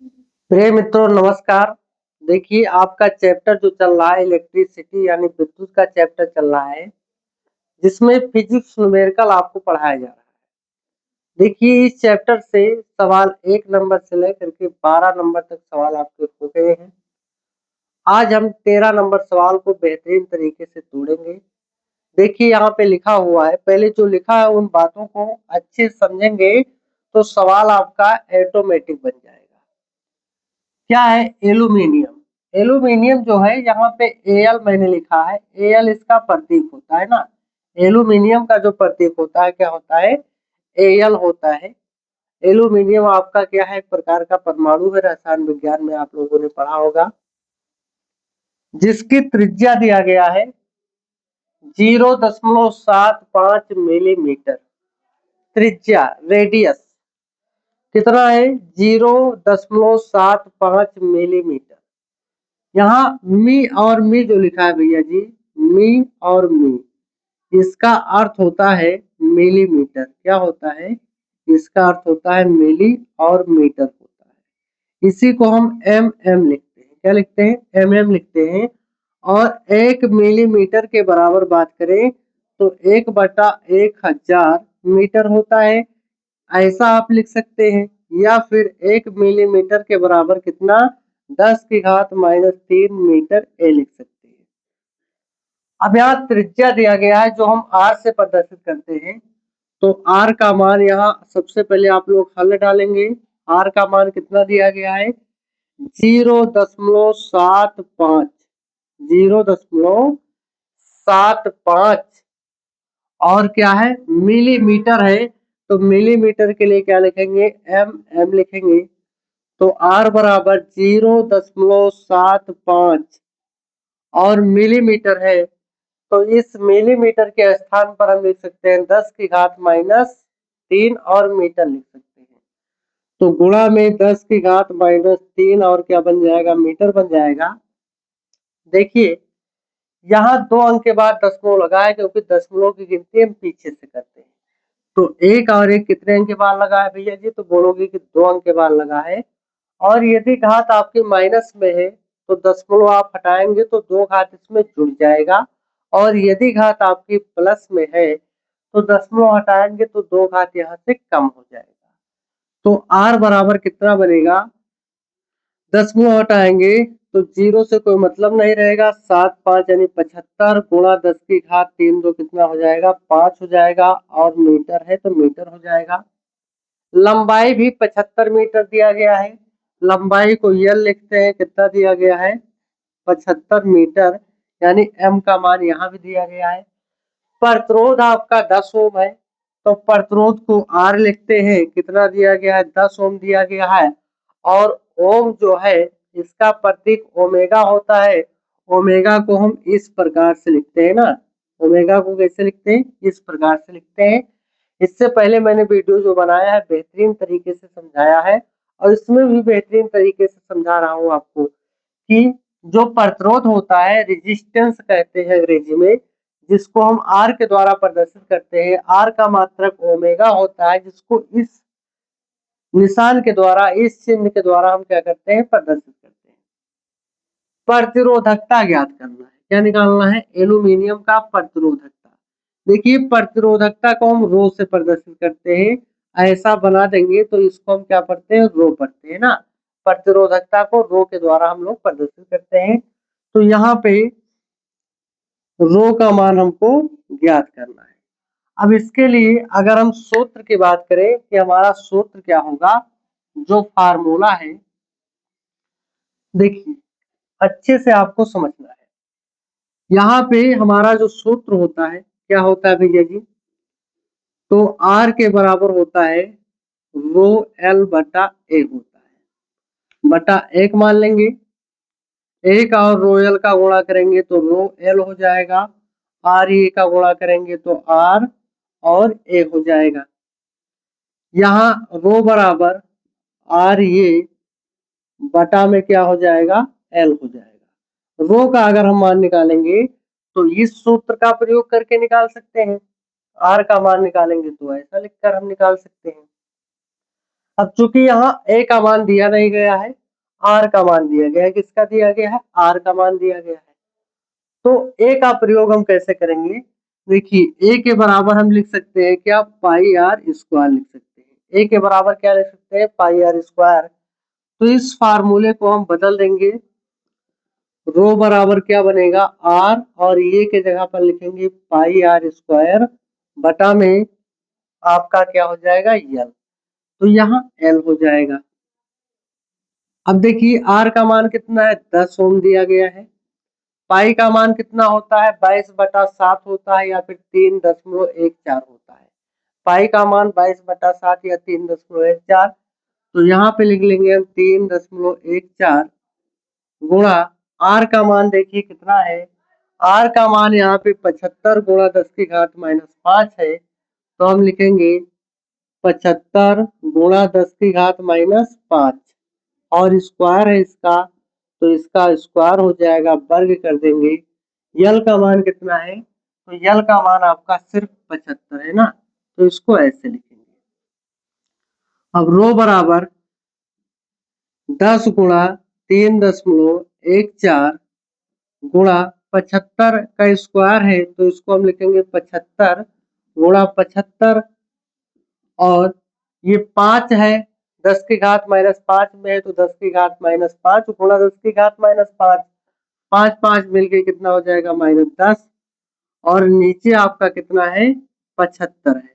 प्रिय मित्रों नमस्कार। देखिए आपका चैप्टर जो चल रहा है इलेक्ट्रिसिटी यानी विद्युत का चैप्टर चल रहा है, जिसमें फिजिक्स न्यूमेरिकल आपको पढ़ाया जा रहा है। देखिए इस चैप्टर से सवाल 1 नंबर से लेकर के 12 नंबर तक सवाल आपके हो गए हैं। आज हम 13 नंबर सवाल को बेहतरीन तरीके से तोड़ेंगे। देखिए यहाँ पे लिखा हुआ है, पहले जो लिखा है उन बातों को अच्छे से समझेंगे तो सवाल आपका ऑटोमेटिक बन जाएगा। क्या है एल्यूमीनियम? एल्यूमीनियम जो है यहाँ पे एल मैंने लिखा है, एल इसका प्रतीक होता है ना। एल्यूमीनियम का जो प्रतीक होता है क्या होता है? एल होता है। एल्यूमीनियम आपका क्या है? एक प्रकार का परमाणु है, रसायन विज्ञान में आप लोगों ने पढ़ा होगा। जिसकी त्रिज्या दिया गया है 0.75 मिलीमीटर। त्रिज्या रेडियस कितना है? 0.75 मिलीमीटर। यहाँ मी और मी जो लिखा है भैया जी, मी और मी, इसका अर्थ होता है मिलीमीटर। क्या होता है? इसका अर्थ होता है मिली और मीटर होता है। इसी को हम एम एम लिखते हैं। क्या लिखते हैं? एम एम लिखते हैं। और 1 मिलीमीटर के बराबर बात करें तो 1/1000 मीटर होता है, ऐसा आप लिख सकते हैं। या फिर 1 मिलीमीटर के बराबर कितना? 10⁻³ मीटर ए लिख सकते हैं। अब यहाँ त्रिज्या दिया गया है जो हम आर से प्रदर्शित करते हैं, तो आर का मान यहाँ सबसे पहले आप लोग हल डालेंगे। आर का मान कितना दिया गया है? 0.75। 0.75 और क्या है? मिलीमीटर है, तो मिलीमीटर के लिए क्या लिखेंगे? एम एम लिखेंगे। तो आर बराबर 0.75 और मिलीमीटर है, तो इस मिलीमीटर के स्थान पर हम लिख सकते हैं 10⁻³ और मीटर लिख सकते हैं। तो गुणा में 10⁻³ और क्या बन जाएगा? मीटर बन जाएगा। देखिए यहाँ 2 अंक के बाद दशमलव लगा है, क्योंकि दशमलव की गिनती हम पीछे से करते हैं। तो 1 और 1 कितने अंक के बाद लगा है भैया जी? तो बोलोगे कि 2 अंक के बाद लगा है। और यदि घात आपकी माइनस में है तो दशमलव आप हटाएंगे तो 2 घात इसमें जुड़ जाएगा। और यदि घात आपकी प्लस में है तो दशमलव हटाएंगे तो 2 घात यहाँ से कम हो जाएगा। तो आर बराबर कितना बनेगा? दशमलव हटाएंगे तो 0 से कोई मतलब नहीं रहेगा। 7 5 यानी 75 गुणा 10⁻³ तो कितना हो जाएगा? 5 हो जाएगा। और मीटर है तो मीटर हो जाएगा। लंबाई भी 75 मीटर दिया गया है। लंबाई को यल लिखते हैं। कितना दिया गया है? 75 मीटर, यानी एम का मान यहाँ भी दिया गया है। प्रतिरोध आपका 10 ओम है, तो प्रतिरोध को आर लिखते हैं। कितना दिया गया है? 10 ओम दिया गया है। और ओम जो है इसका प्रतीक ओमेगा होता है। ओमेगा को हम इस प्रकार से लिखते हैं ना। ओमेगा को कैसे लिखते हैं? इस प्रकार से लिखते हैं। इससे पहले मैंने वीडियो जो बनाया है बेहतरीन तरीके से समझाया है, और इसमें भी बेहतरीन तरीके से समझा रहा हूँ आपको कि जो प्रतिरोध होता है, रेजिस्टेंस कहते हैं अंग्रेजी में, जिसको हम आर के द्वारा प्रदर्शित करते हैं। आर का मात्रक ओमेगा होता है, जिसको इस निशान के द्वारा, इस चिन्ह के द्वारा हम क्या करते हैं? प्रदर्शित करते हैं। प्रतिरोधकता ज्ञात करना है। क्या निकालना है? एल्यूमीनियम का प्रतिरोधकता। देखिए प्रतिरोधकता को हम रो से प्रदर्शित करते हैं। ऐसा बना देंगे तो इसको हम क्या पढ़ते हैं? रो पढ़ते हैं ना। प्रतिरोधकता को रो के द्वारा हम लोग प्रदर्शित करते हैं। तो यहाँ पे रो का मान हमको ज्ञात करना है। अब इसके लिए अगर हम सूत्र की बात करें कि हमारा सूत्र क्या होगा, जो फार्मूला है, देखिए अच्छे से आपको समझना है। यहाँ पे हमारा जो सूत्र होता है क्या होता है भैया जी? तो आर के बराबर होता है रो एल बटा ए होता है। बटा 1 मान लेंगे। 1 और रो एल का गुणा करेंगे तो रो एल हो जाएगा। आर ए का गुणा करेंगे तो आर और ए हो जाएगा। यहाँ रो बराबर आर ए बटा में क्या हो जाएगा? एल हो जाएगा। रो का अगर हम मान निकालेंगे तो इस सूत्र का प्रयोग करके निकाल सकते हैं। आर का मान निकालेंगे तो ऐसा लिखकर हम निकाल सकते हैं। अब चूंकि यहाँ ए का मान दिया नहीं गया है, आर का मान दिया गया है। किसका दिया गया है? आर का मान दिया गया है। तो ए का प्रयोग हम कैसे करेंगे? देखिए, ए के बराबर हम लिख सकते हैं क्या? पाई आर स्क्वायर लिख सकते हैं। ए के बराबर क्या लिख सकते हैं? पाई आर स्क्वायर। तो इस फार्मूले को हम बदल देंगे। रो बराबर क्या बनेगा? आर, और ये के जगह पर लिखेंगे पाई आर स्क्वायर बटा में आपका क्या हो जाएगा? यल। तो यहाँ एल हो जाएगा। अब देखिए, आर का मान कितना है? 10 ओम दिया गया है। पाई का मान कितना होता है? 22/7 होता है, या फिर 3.14 होता है। पाई का मान 22/7 या 3.14। तो यहाँ पे लिख लेंगे हम 3.14 गुणा आर का मान। देखिए कितना है? आर का मान यहाँ पे 75 गुणा 10⁻⁻5 है। तो हम लिखेंगे 75 गुणा 10⁻⁻5, और स्क्वायर है इसका, तो इसका स्क्वायर हो जाएगा, वर्ग कर देंगे। यल का मान कितना है? तो यल का मान आपका सिर्फ 75 है ना, तो इसको ऐसे लिखेंगे। अब रो बराबर 10 गुणा 3.14 गुणा 75 का स्क्वायर है, तो इसको हम लिखेंगे 75 गुणा 75, और ये 5 है, 10⁻⁻5 में है, तो 10⁻⁻5 गुणा 10⁻⁻5, 5 5 मिलके कितना हो जाएगा? -10। और नीचे आपका कितना है? 75 है।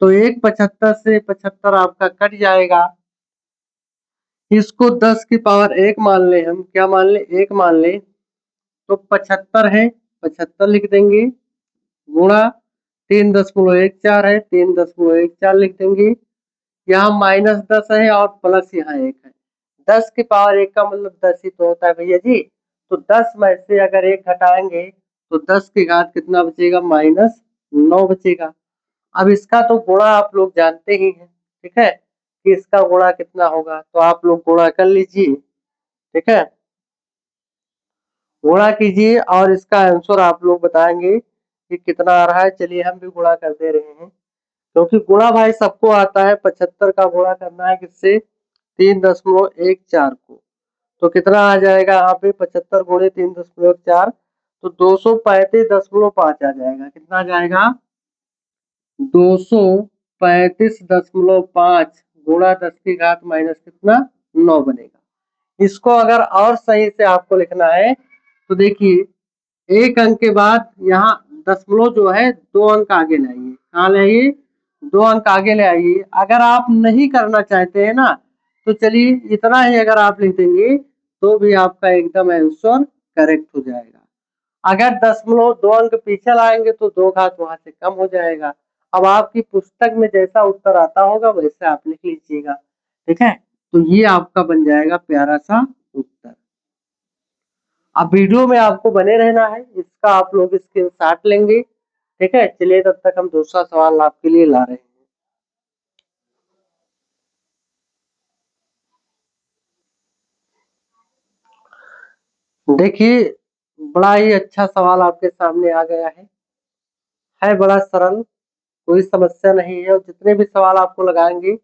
तो एक 75 से 75 आपका कट जाएगा। इसको 10 की पावर 1 मान ले, हम क्या मान ले? 1 मान ले। तो 75 है, 75 लिख देंगे, गुणा 3.14 है, 3.14 लिख देंगे। यहाँ -10 है और प्लस यहाँ 1 है। 10 की पावर 1 का मतलब 10 ही तो होता है भैया जी। तो 10 में से अगर 1 घटाएंगे तो 10 की घात कितना बचेगा? -9 बचेगा। अब इसका तो गुणा आप लोग जानते ही हैं, ठीक है, कि इसका गुणा कितना होगा, तो आप लोग गुणा कर लीजिए, ठीक है। गुणा कीजिए और इसका आंसर आप लोग बताएंगे कि कितना आ रहा है। चलिए हम भी गुणा कर दे रहे हैं, क्योंकि गुणा भाई सबको आता है। 75 का गुणा करना है किससे? 3.14 को। तो कितना आ जाएगा यहाँ पे? 75 गुणे 3.14, तो 235.5 आ जाएगा। कितना आ जाएगा? 235.5 गुणा 10⁻⁻ कितना? 9 बनेगा। इसको अगर और सही से आपको लिखना है तो देखिए, एक अंक के बाद यहाँ दशमलव जो है 2 अंक आगे लाइए। कहाँ लाइए? 2 अंक आगे ले आइए। अगर आप नहीं करना चाहते हैं ना, तो चलिए इतना ही अगर आप लिख देंगे तो भी आपका एकदम आंसर करेक्ट हो जाएगा। अगर दशमलव 2 अंक पीछे लाएंगे तो 2 घात वहां से कम हो जाएगा। अब आपकी पुस्तक में जैसा उत्तर आता होगा वैसे आप लिख लीजिएगा, ठीक है। तो ये आपका बन जाएगा प्यारा सा उत्तर। अब वीडियो में आपको बने रहना है, इसका आप लोग स्क्रीनशॉट लेंगे, ठीक है। चलिए तब तक हम दूसरा सवाल आपके लिए ला रहे हैं। देखिए, बड़ा ही अच्छा सवाल आपके सामने आ गया है बड़ा सरल, कोई समस्या नहीं है, और जितने भी सवाल आपको लगाएंगे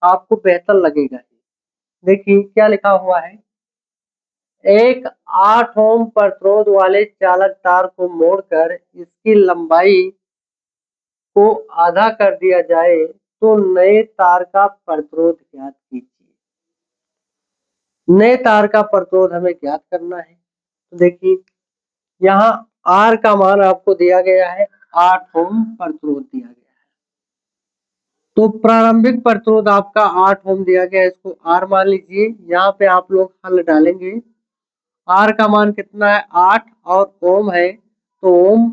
आपको बेहतर लगेगा। देखिए क्या लिखा हुआ है? एक 8 ओम प्रतिरोध वाले चालक तार को मोड़कर इसकी लंबाई को आधा कर दिया जाए तो नए तार का प्रतिरोध ज्ञात कीजिए। नए तार का प्रतिरोध हमें ज्ञात करना है। तो देखिए, यहाँ आर का मान आपको दिया गया है, 8 ओम प्रतिरोध दिया गया है। तो प्रारंभिक प्रतिरोध आपका 8 ओम दिया गया है, इसको आर मान लीजिए। यहाँ पे आप लोग हल डालेंगे। आर का मान कितना है? 8, और ओम है, तो ओम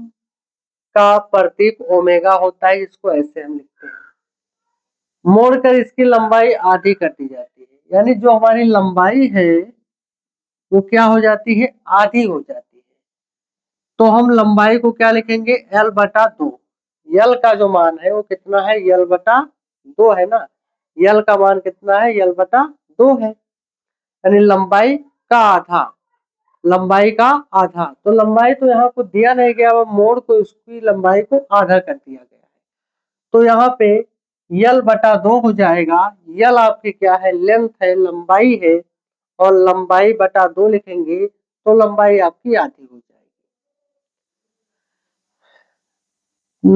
का प्रतीक ओमेगा होता है, इसको ऐसे हम लिखते हैं। मोड़कर इसकी लंबाई आधी कर दी जाती है, यानी जो हमारी लंबाई है वो क्या हो जाती है? आधी हो जाती है। तो हम लंबाई को क्या लिखेंगे? L/2। यल का जो मान है वो कितना है? L/2 है ना। यल का मान कितना है? L/2 है, यानी लंबाई का आधा। लंबाई का आधा, तो लंबाई तो यहाँ को दिया नहीं गया, मोड़ को इसकी लंबाई को आधा कर दिया गया है। तो यहाँ पे यल बटा 2 हो जाएगा। यल आपकी क्या है, लेंथ है, लंबाई है, और लंबाई बटा 2 लिखेंगे तो लंबाई आपकी आधी हो जाएगी।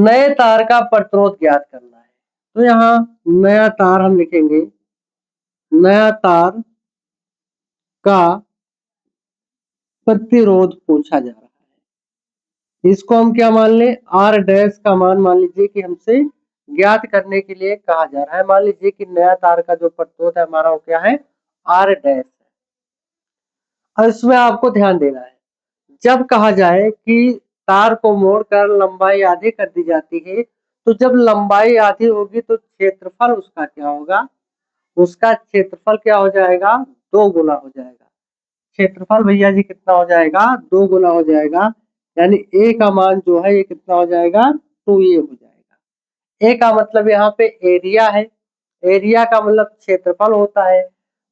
नए तार का प्रतिरोध ज्ञात करना है, तो यहाँ नया तार हम लिखेंगे, नया तार का प्रतिरोध पूछा जा रहा है। इसको हम क्या मान लें, आर डैश का मान लीजिए कि हमसे ज्ञात करने के लिए कहा जा रहा है। मान लीजिए कि नया तार का जो प्रतिरोध है हमारा वो क्या है, आर डैश है। और इसमें आपको ध्यान देना है, जब कहा जाए कि तार को मोड़कर लंबाई आधी कर दी जाती है, तो जब लंबाई आधी होगी तो क्षेत्रफल उसका क्या होगा, उसका क्षेत्रफल क्या हो जाएगा, 2 गुना हो जाएगा। क्षेत्रफल भैया जी कितना हो जाएगा, 2 गुना हो जाएगा। यानी ए का मान जो है ये कितना हो जाएगा, 2a हो जाएगा। ए का मतलब यहाँ पे एरिया है, एरिया का मतलब क्षेत्रफल होता है।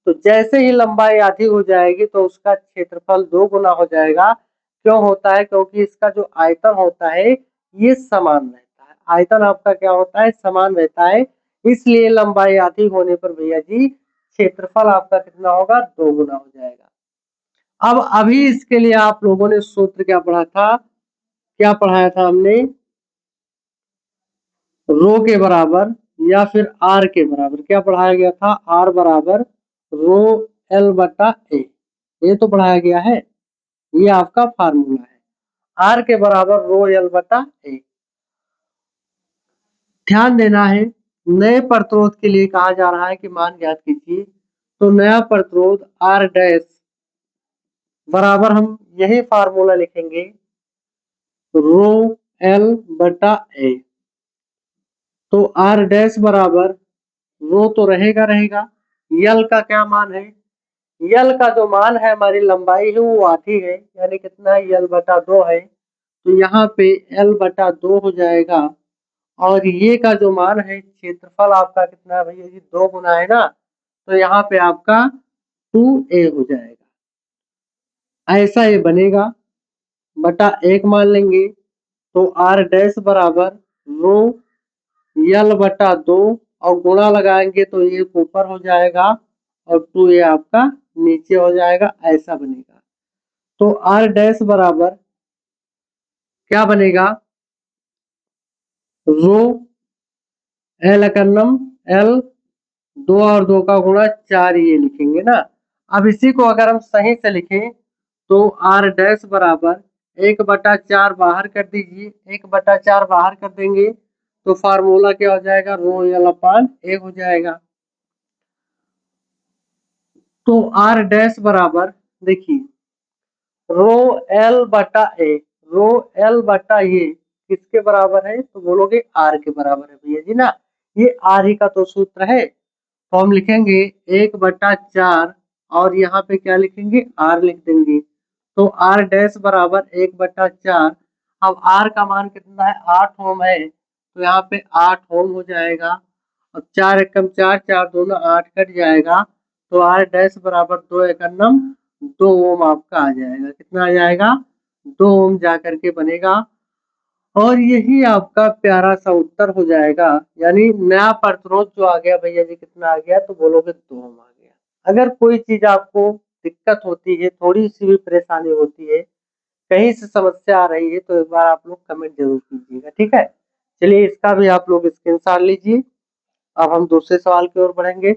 तो जैसे ही लंबाई आधी हो जाएगी तो उसका क्षेत्रफल 2 गुना हो जाएगा। क्यों होता है, क्योंकि इसका जो आयतन होता है ये समान रहता है। आयतन आपका क्या होता है, समान रहता है, इसलिए लंबाई आधी होने पर भैया जी क्षेत्रफल आपका कितना होगा, 2 गुना हो जाएगा। अब अभी इसके लिए आप लोगों ने सूत्र क्या पढ़ा था, क्या पढ़ाया था हमने, रो के बराबर या फिर आर के बराबर क्या पढ़ाया गया था, आर बराबर रो एल बटा ए, ये तो पढ़ाया गया है। ये आपका फार्मूला है, आर के बराबर रो एल बटा ए। ध्यान देना है, नए प्रतिरोध के लिए कहा जा रहा है कि मान ज्ञात कीजिए। तो नया प्रतिरोध आर डैश बराबर हम यही फार्मूला लिखेंगे, रो एल बटा ए। तो आर डैश बराबर रो तो रहेगा, यल का क्या मान है, यल का जो मान है हमारी लंबाई है वो आधी है, यानी कितना है, यल बटा 2 है। तो यहाँ पे एल बटा 2 हो जाएगा। और ये का जो मान है, क्षेत्रफल आपका कितना है भैया जी, 2 गुना है ना, तो यहाँ पे आपका 2a हो जाएगा। ऐसा ये बनेगा, बटा 1 मान लेंगे। तो आर डैश बराबर रो यल बटा 2 और गुणा लगाएंगे तो ये ऊपर हो जाएगा और 2a आपका नीचे हो जाएगा, ऐसा बनेगा। तो आर डैश बराबर क्या बनेगा, रो एल एकन्नम एल 2 और 2 का गुणा 4 ये लिखेंगे ना। अब इसी को अगर हम सही से लिखें तो आर डैश बराबर 1/4 बाहर कर दीजिए, 1/4 बाहर कर देंगे तो फार्मूला क्या हो जाएगा, रो एल अपान ए हो जाएगा। तो आर डैश बराबर देखिए रो एल बटा ए, रो एल बटा ये किसके बराबर है, तो बोलोगे आर के बराबर है भैया जी ना। ये आर ही का तो सूत्र है, तो हम लिखेंगे 1/4 और यहाँ पे क्या लिखेंगे, आर लिख देंगे। तो आर डैश बराबर 1/4। अब आर का मान कितना है, 8 ओम है, तो यहाँ पे 8 ओम हो जाएगा। अब 4 एकम 4, 4 दूना 8 कट जाएगा। तो आर डैश बराबर 2 एकन्नम 2 ओम आपका आ जाएगा। कितना आ जाएगा, 2 ओम जा करके बनेगा। और यही आपका प्यारा सा उत्तर हो जाएगा। यानी नया प्रतिरोध जो आ गया भैया जी कितना आ गया, तो बोलोगे 2 ओम आ गया। अगर कोई चीज आपको दिक्कत होती है, थोड़ी सी भी परेशानी होती है, कहीं से समस्या आ रही है, तो एक बार आप लोग कमेंट जरूर कीजिएगा, ठीक है। चलिए इसका भी आप लोग स्क्रीनशॉट लीजिए। अब हम दूसरे सवाल की ओर बढ़ेंगे।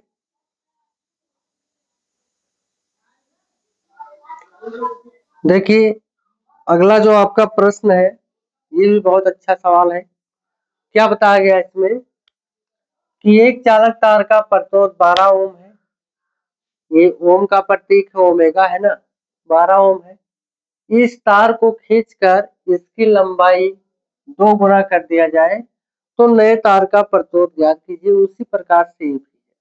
देखिए अगला जो आपका प्रश्न है ये भी बहुत अच्छा सवाल है। क्या बताया गया इसमें कि एक चालक तार का प्रतिरोध 12 ओम है, ये ओम का प्रतीक है, ओमेगा है ना, 12 ओम है। इस तार को खींचकर इसकी लंबाई 2 गुना कर दिया जाए तो नए तार का प्रतिरोध ज्ञात कीजिए। उसी प्रकार से ये भी है।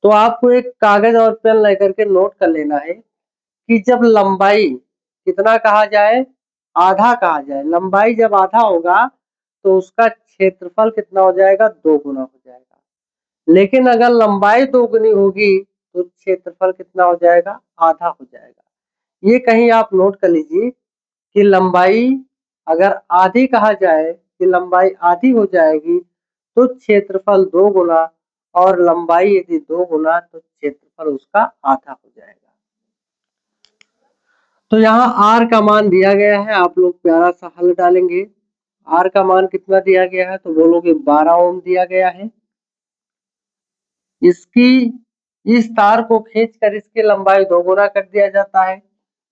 तो आपको एक कागज और पेन लेकर के नोट कर लेना है कि जब लंबाई कितना कहा जाए, आधा कहा जाए, लंबाई जब आधा होगा तो उसका क्षेत्रफल कितना हो जाएगा, 2 गुना हो जाएगा। लेकिन अगर लंबाई 2 गुनी होगी तो क्षेत्रफल कितना हो जाएगा, आधा हो जाएगा। ये कहीं आप नोट कर लीजिए कि लंबाई अगर आधी कहा जाए कि लंबाई आधी हो जाएगी तो क्षेत्रफल 2 गुना और लंबाई यदि 2 गुना तो क्षेत्रफल उसका आधा हो जाएगा। तो यहाँ R का मान दिया गया है, आप लोग प्यारा सा हल डालेंगे। R का मान कितना दिया गया है तो बोलोगे 12 ओम दिया गया है। इसकी इस तार को खींचकर इसकी लंबाई 2 गुना कर दिया जाता है,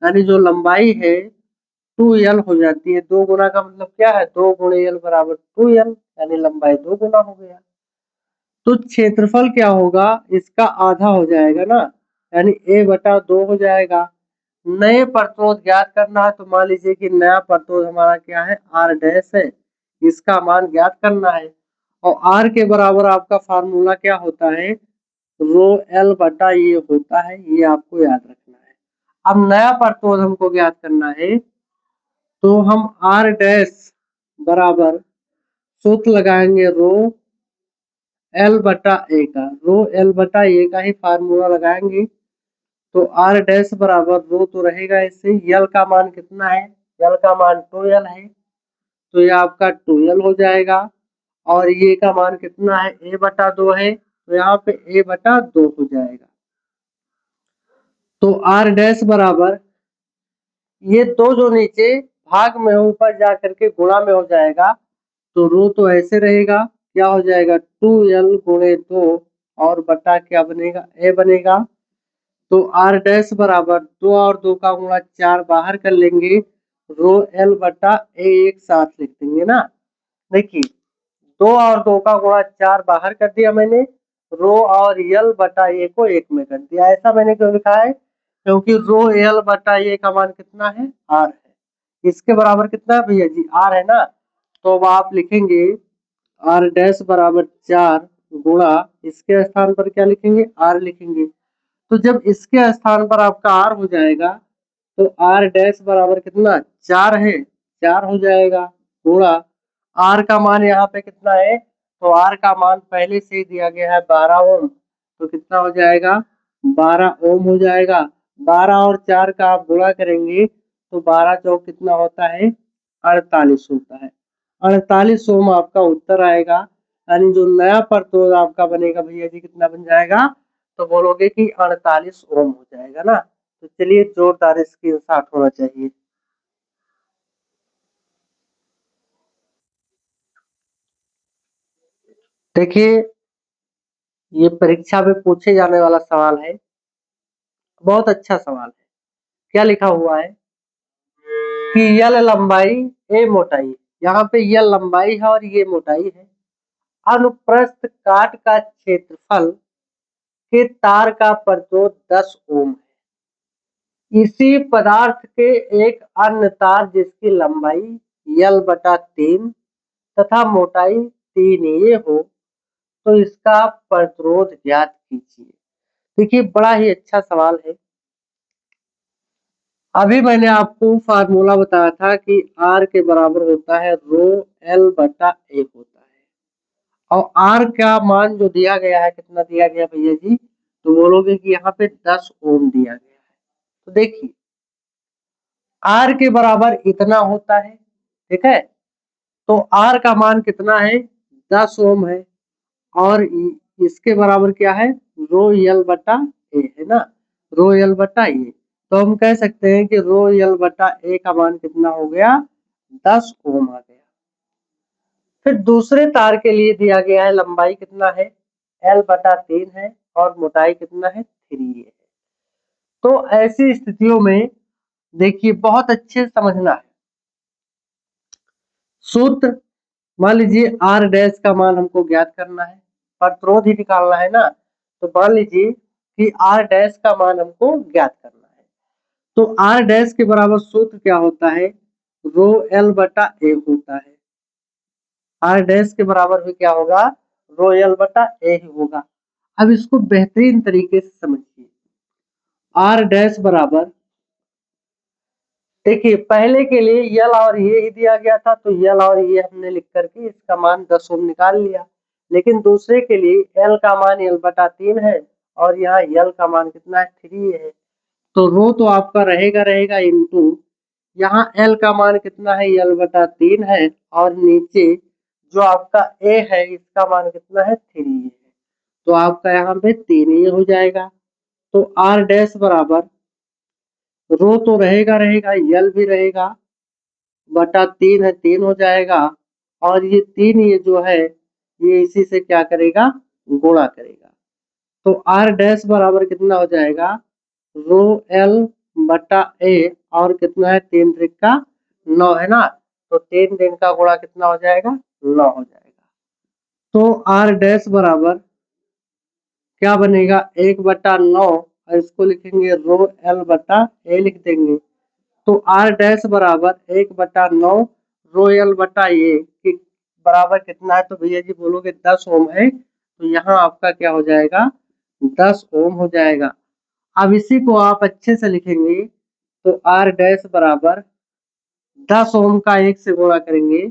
यानी जो लंबाई है 2l हो जाती है। 2 गुना का मतलब क्या है, 2 गुणे l बराबर 2l, यानी लंबाई 2 गुना हो गया। तो क्षेत्रफल क्या होगा, इसका आधा हो जाएगा ना, यानी a/2 हो जाएगा। नए प्रतिरोध ज्ञात करना है तो मान लीजिए कि नया प्रतिरोध हमारा क्या है, r डैश है, इसका मान ज्ञात करना है। और r के बराबर आपका फार्मूला क्या होता है, रो एल बटा ये होता है, ये आपको याद रखना है। अब नया प्रतिरोध हमको ज्ञात करना है तो हम r डैश बराबर सूत्र लगाएंगे रो एल बटा ए का, रो एल बटा ए का ही फार्मूला लगाएंगे। तो r डैश बराबर रो तो रहेगा इससे, यल का मान कितना है, यल का मान 2l है, तो ये आपका 2l हो जाएगा। और ये का मान कितना है, a/2 है, तो यहाँ पे a/2 हो जाएगा। तो r डैश बराबर ये दो जो नीचे भाग में ऊपर जा करके गुणा में हो जाएगा, तो रो तो ऐसे रहेगा, क्या हो जाएगा 2l गुणे 2 और बटा क्या बनेगा, a बनेगा। तो r डैश बराबर 2 और 2 का गुणा 4 बाहर कर लेंगे, रो l बटा a एक साथ लिख देंगे ना। देखिए 2 और 2 का गुणा 4 बाहर कर दिया मैंने, रो और यल बटा ए को एक में कर दिया। ऐसा मैंने क्यों लिखा है, क्योंकि रो यल बटा ए का मान कितना है, r है। इसके बराबर कितना है भैया जी, r है ना, तो अब आप लिखेंगे r डैश बराबर 4 गुणा, इसके स्थान पर क्या लिखेंगे, r लिखेंगे। तो जब इसके स्थान पर आपका r हो जाएगा तो r डैश बराबर कितना 4 है, 4 हो जाएगा, गुणा r का मान यहाँ पे कितना है, तो r का मान पहले से ही दिया गया है 12 ओम, तो कितना हो जाएगा 12 ओम हो जाएगा। 12 और 4 का आप गुणा करेंगे तो 12 चौक कितना होता है, 48 होता है। 48 ओम आपका उत्तर आएगा, यानी जो नया प्रतिरोध आपका बनेगा भैया जी कितना बन जाएगा, तो बोलोगे कि 48 ओम हो जाएगा ना। तो चलिए जोरदार स्क्रीनशॉट होना चाहिए। देखिए ये परीक्षा में पूछे जाने वाला सवाल है, बहुत अच्छा सवाल है। क्या लिखा हुआ है कि यल लंबाई ए मोटाई, यहाँ पे यल लंबाई है और ये मोटाई है। अनुप्रस्थ काट का क्षेत्रफल के तार का प्रतिरोध 10 ओम है। इसी पदार्थ के एक अन्य तार जिसकी लंबाई यल बटा 3 तथा मोटाई 3 ये हो तो इसका प्रतिरोध ज्ञात कीजिए। देखिए बड़ा ही अच्छा सवाल है। अभी मैंने आपको फार्मूला बताया था कि R के बराबर होता है रो L बटा ए होता है, और R का मान जो दिया गया है, कितना दिया गया भैया जी, तो बोलोगे कि यहाँ पे 10 ओम दिया गया है। तो देखिए R के बराबर इतना होता है, ठीक है, तो R का मान कितना है 10 ओम है, और इसके बराबर क्या है, रो यल बटा ए है ना, रो यल बटा ए। तो हम कह सकते हैं कि रो यल बटा ए का मान कितना हो गया, 10 ओम आ गया। फिर दूसरे तार के लिए दिया गया है, लंबाई कितना है, एल बटा 3 है और मोटाई कितना है, 3 है। तो ऐसी स्थितियों में देखिए बहुत अच्छे से समझना है सूत्र। मान लीजिए आर डैश का मान हमको ज्ञात करना है, प्रतिरोध ही निकालना है ना, तो मान लीजिए कि आर डैश का मान हमको ज्ञात करना है। तो आर डैश के बराबर सूत्र क्या होता है, रो एल बटा ए होता है। आर डैश के बराबर भी क्या होगा, रो एल बटा ए ही होगा। अब इसको बेहतरीन तरीके से समझिए। आर डैश बराबर, देखिए पहले के लिए यल और ये ही दिया गया था, तो यल और ये हमने लिख करके इसका मान 10 ओम निकाल लिया। लेकिन दूसरे के लिए एल का मान यल बटा 3 है और यहाँ यल का मान कितना है, 3 है। तो रो तो आपका रहेगा रहेगा इंटू, यहाँ एल का मान कितना है, यल बटा 3 है, और नीचे जो आपका ए है इसका मान कितना है 3 है, तो आपका यहाँ पे 3 ये हो जाएगा। तो आर डैश बराबर रो तो रहेगा रहेगा, यल भी रहेगा, बटा 3 है 3 हो जाएगा, और ये 3 ये जो है ये इसी से क्या करेगा, गुणा करेगा। तो आर डैश बराबर कितना हो जाएगा, रो एल बटा ए, और कितना है 3 त्रिक का 9 है ना, तो 3 दिन का गुणा कितना हो जाएगा, 9 हो जाएगा। तो आर डैश बराबर क्या बनेगा, 1/9, और इसको लिखेंगे रो एल बटा ए लिख देंगे। तो आर डैश बराबर 1/9 रो एल बटा ए के बराबर कितना है, तो भैया जी बोलोगे 10 ओम है, तो यहाँ आपका क्या हो जाएगा, 10 ओम हो जाएगा। अब इसी को आप अच्छे से लिखेंगे, तो आर डैश बराबर 10 ओम का 1 से गुणा करेंगे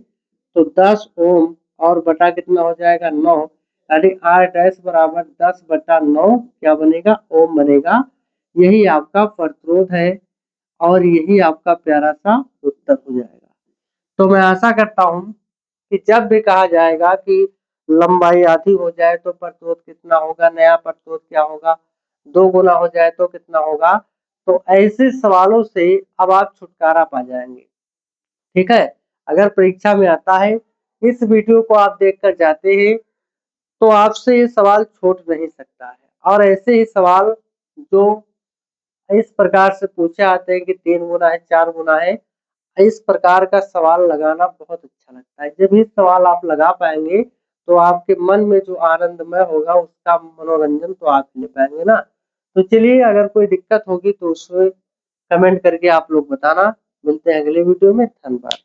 तो 10 ओम, और बटा कितना हो जाएगा 9, यानी आर डैश बराबर 10/9 क्या बनेगा, ओम बनेगा। यही आपका प्रतिरोध है, और यही आपका प्यारा सा उत्तर हो जाएगा। तो मैं आशा करता हूं कि जब भी कहा जाएगा कि लंबाई आधी हो जाए तो प्रतिरोध कितना होगा, नया प्रतिरोध क्या होगा, 2 गुना हो जाए तो कितना होगा, तो ऐसे सवालों से अब आप छुटकारा पा जाएंगे। ठीक है, अगर परीक्षा में आता है, इस वीडियो को आप देखकर जाते हैं, तो आपसे ये सवाल छूट नहीं सकता है। और ऐसे ही सवाल जो इस प्रकार से पूछे आते हैं कि 3 गुना है 4 गुना है, इस प्रकार का सवाल लगाना बहुत अच्छा लगता है। जब ये सवाल आप लगा पाएंगे तो आपके मन में जो आनंदमय होगा उसका मनोरंजन तो आप ले पाएंगे ना। तो चलिए, अगर कोई दिक्कत होगी तो उसमें कमेंट करके आप लोग बताना। मिलते हैं अगले वीडियो में, धन्यवाद।